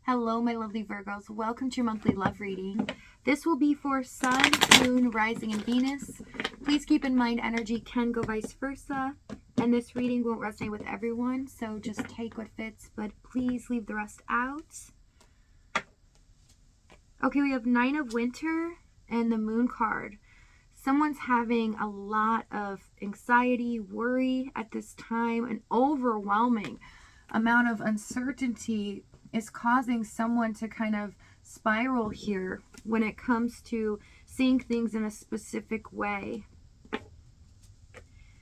Hello, my lovely Virgos. Welcome to your monthly love reading. This will be for Sun, Moon, Rising, and Venus. Please keep in mind energy can go vice versa, and this reading won't resonate with everyone, so just take what fits, but please leave the rest out. Okay, we have Nine of Winter and the Moon card. Someone's having a lot of anxiety, worry at this time. An overwhelming amount of uncertainty is causing someone to kind of spiral here when it comes to seeing things in a specific way.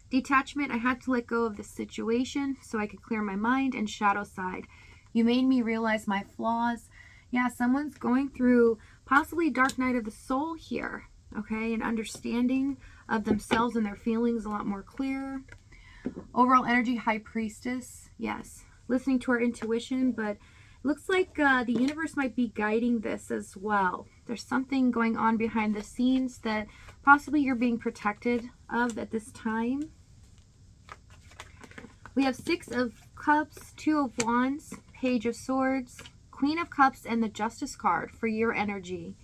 Detachment, I had to let go of the situation so I could clear my mind. And shadow side, you made me realize my flaws. Yeah, someone's going through possibly dark night of the soul here, okay? An understanding of themselves and their feelings a lot more clear. Overall energy, High Priestess, yes. Listening to our intuition, but looks like the universe might be guiding this as well. There's something going on behind the scenes that possibly you're being protected of at this time. We have Six of Cups, Two of Wands, Page of Swords, Queen of Cups, and the Justice card for your energy.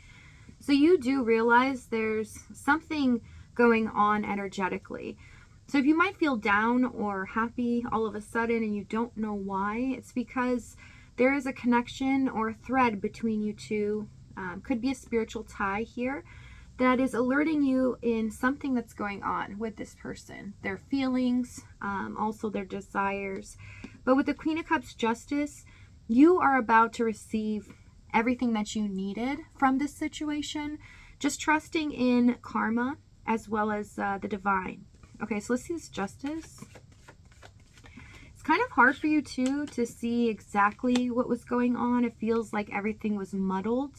So you do realize there's something going on energetically. So if you might feel down or happy all of a sudden and you don't know why, it's because there is a connection or a thread between you two. Could be a spiritual tie here that is alerting you in something that's going on with this person. Their feelings, also their desires. But with the Queen of Cups, Justice, you are about to receive everything that you needed from this situation. Just trusting in karma as well as the divine. Okay, so let's see this Justice. It's kind of hard for you too to see exactly what was going on. It feels like everything was muddled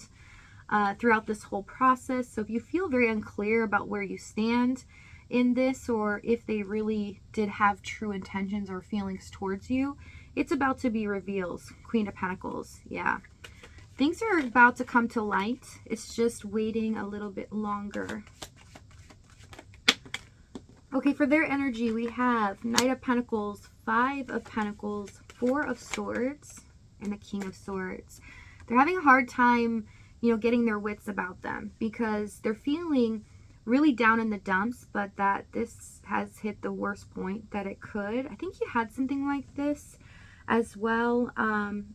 throughout this whole process. So if you feel very unclear about where you stand in this, or if they really did have true intentions or feelings towards you, it's about to be revealed. Queen of Pentacles, yeah. Things are about to come to light. It's just waiting a little bit longer. Okay, for their energy, we have Knight of Pentacles, Five of Pentacles, Four of Swords, and the King of Swords. They're having a hard time, getting their wits about them because they're feeling really down in the dumps, but that this has hit the worst point that it could. I think you had something like this as well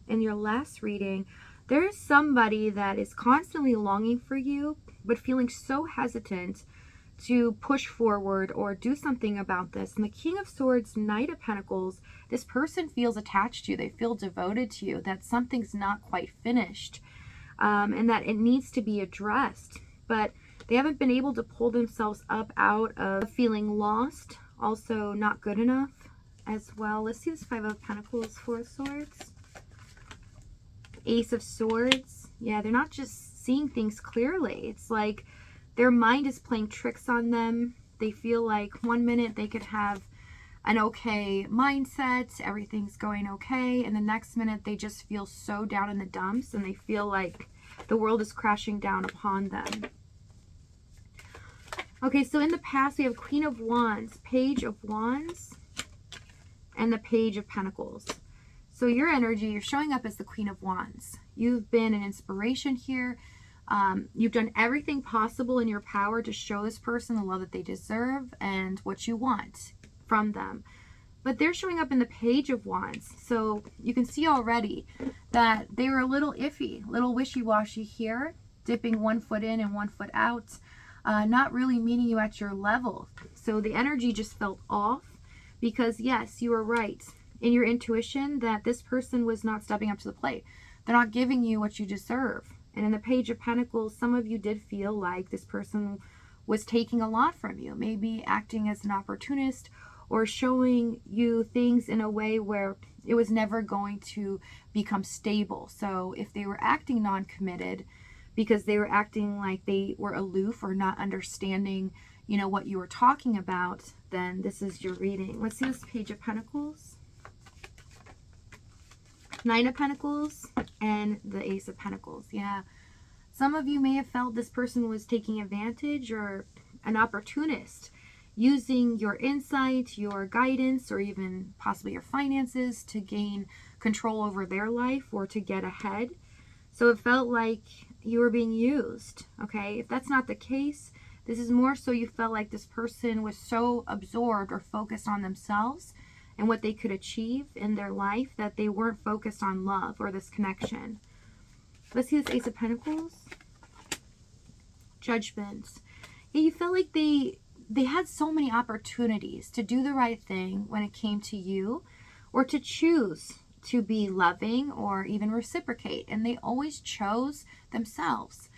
in your last reading. There's somebody that is constantly longing for you, but feeling so hesitant to push forward or do something about this. And the King of Swords, Knight of Pentacles, this person feels attached to you. They feel devoted to you, that something's not quite finished, and that it needs to be addressed. But they haven't been able to pull themselves up out of feeling lost, also not good enough as well. Let's see this Five of Pentacles, Four of Swords. Ace of Swords. Yeah, they're not just seeing things clearly. It's like their mind is playing tricks on them. They feel like one minute they could have an okay mindset, everything's going okay, and the next minute they just feel so down in the dumps and they feel like the world is crashing down upon them. Okay, so in the past we have Queen of Wands, Page of Wands, and the Page of Pentacles. So your energy, you're showing up as the Queen of Wands. You've been an inspiration here. You've done everything possible in your power to show this person the love that they deserve and what you want from them. But they're showing up in the Page of Wands. So you can see already that they were a little iffy, a little wishy-washy here, dipping one foot in and one foot out, not really meeting you at your level. So the energy just felt off because, yes, you were right in your intuition that this person was not stepping up to the plate. They're not giving you what you deserve. And in the Page of Pentacles, some of you did feel like this person was taking a lot from you, maybe acting as an opportunist or showing you things in a way where it was never going to become stable. So if they were acting non-committed because they were acting like they were aloof or not understanding, what you were talking about, then this is your reading. Let's see this Page of Pentacles. Nine of Pentacles and the Ace of Pentacles. Yeah, some of you may have felt this person was taking advantage or an opportunist, using your insight, your guidance, or even possibly your finances to gain control over their life or to get ahead. So it felt like you were being used, okay? If that's not the case, this is more so you felt like this person was so absorbed or focused on themselves and what they could achieve in their life that they weren't focused on love or this connection. Let's see this Ace of Pentacles. Judgment. Yeah, you felt like they had so many opportunities to do the right thing when it came to you, or to choose to be loving or even reciprocate, and they always chose themselves.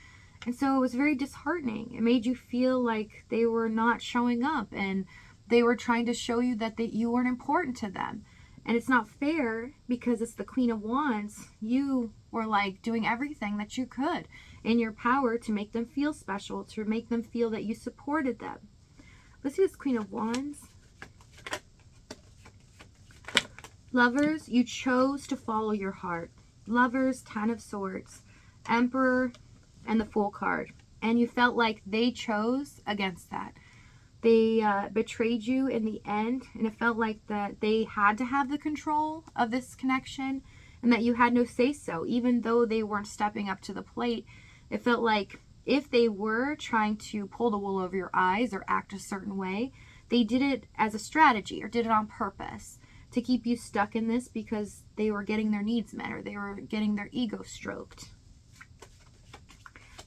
And so it was very disheartening. It made you feel like they were not showing up and they were trying to show you that you weren't important to them. And it's not fair because it's the Queen of Wands. You were like doing everything that you could in your power to make them feel special, to make them feel that you supported them. Let's see this Queen of Wands. Lovers, you chose to follow your heart. Lovers, Ten of Swords, Emperor, and the Fool card. And you felt like they chose against that. They betrayed you in the end, and it felt like that they had to have the control of this connection and that you had no say-so. Even though they weren't stepping up to the plate, it felt like if they were trying to pull the wool over your eyes or act a certain way, they did it as a strategy or did it on purpose to keep you stuck in this because they were getting their needs met or they were getting their ego stroked.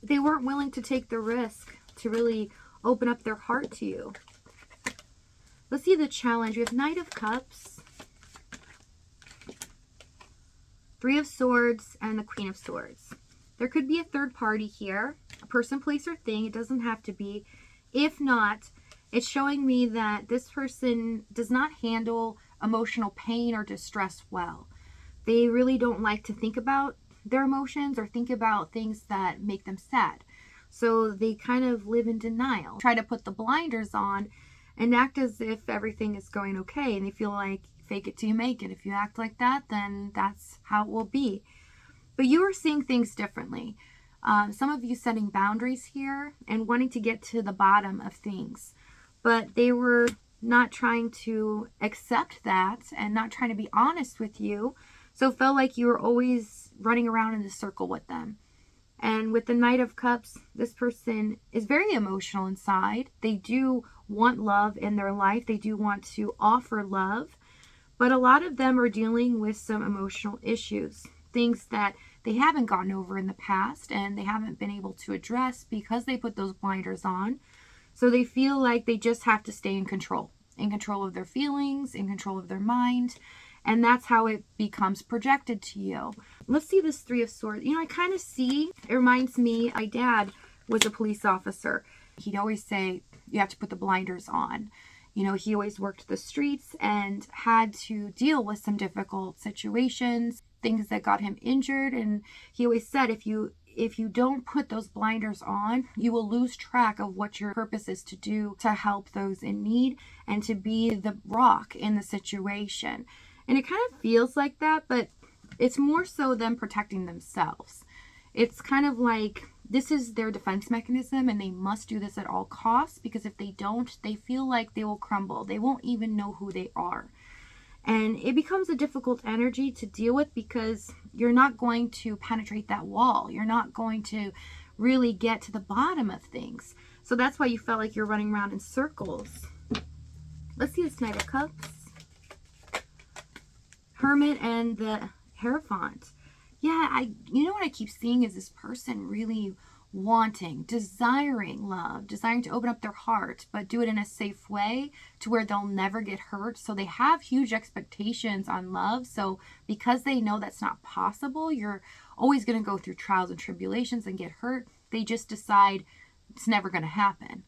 They weren't willing to take the risk to really open up their heart to you. Let's see the challenge. We have Knight of Cups, Three of Swords, and the Queen of Swords. There could be a third party here, a person, place, or thing. It doesn't have to be. If not, it's showing me that this person does not handle emotional pain or distress well. They really don't like to think about their emotions or think about things that make them sad. So they kind of live in denial, try to put the blinders on and act as if everything is going okay. And they feel like fake it till you make it. If you act like that, then that's how it will be. But you are seeing things differently. Some of you setting boundaries here and wanting to get to the bottom of things. But they were not trying to accept that and not trying to be honest with you. So it felt like you were always running around in a circle with them. And with the Knight of Cups, this person is very emotional inside. They do want love in their life. They do want to offer love. But a lot of them are dealing with some emotional issues. Things that they haven't gotten over in the past and they haven't been able to address because they put those blinders on. So they feel like they just have to stay in control of their feelings, in control of their mind. And that's how it becomes projected to you. Let's see this Three of Swords. You know, I kind of see, it reminds me, my dad was a police officer. He'd always say, you have to put the blinders on. You know, he always worked the streets and had to deal with some difficult situations, things that got him injured. And he always said, if you don't put those blinders on, you will lose track of what your purpose is to do to help those in need and to be the rock in the situation. And it kind of feels like that, but it's more so them protecting themselves. It's kind of like this is their defense mechanism and they must do this at all costs, because if they don't, they feel like they will crumble. They won't even know who they are. And it becomes a difficult energy to deal with because you're not going to penetrate that wall. You're not going to really get to the bottom of things. So that's why you felt like you're running around in circles. Let's see this Knight of Cups, Hermit, and the Hierophant. Yeah, you know what I keep seeing is this person really wanting, desiring love, desiring to open up their heart, but do it in a safe way to where they'll never get hurt. So they have huge expectations on love. So because they know that's not possible, you're always going to go through trials and tribulations and get hurt. They just decide it's never going to happen.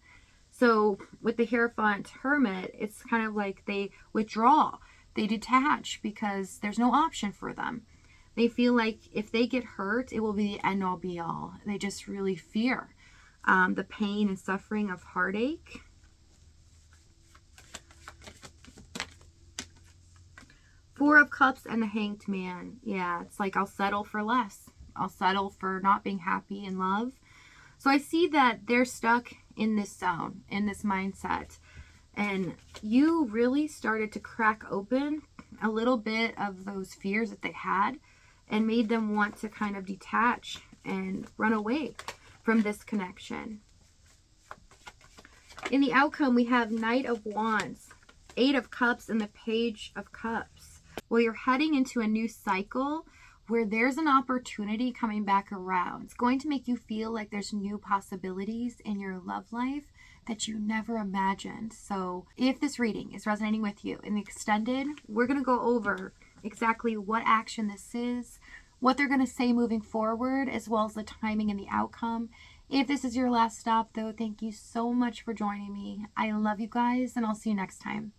So with the Hierophant Hermit, it's kind of like they withdraw. They detach because there's no option for them. They feel like if they get hurt, it will be the end all be all. They just really fear the pain and suffering of heartache. Four of Cups and the Hanged Man. Yeah, it's like I'll settle for less. I'll settle for not being happy in love. So I see that they're stuck in this zone, in this mindset. And you really started to crack open a little bit of those fears that they had. and made them want to kind of detach and run away from this connection. In the outcome, we have Knight of Wands, Eight of Cups, and the Page of Cups. Well, you're heading into a new cycle where there's an opportunity coming back around. It's going to make you feel like there's new possibilities in your love life that you never imagined. So if this reading is resonating with you in the extended, we're going to go over exactly what action this is, what they're going to say moving forward, as well as the timing and the outcome. If this is your last stop, though, thank you so much for joining me. I love you guys, and I'll see you next time.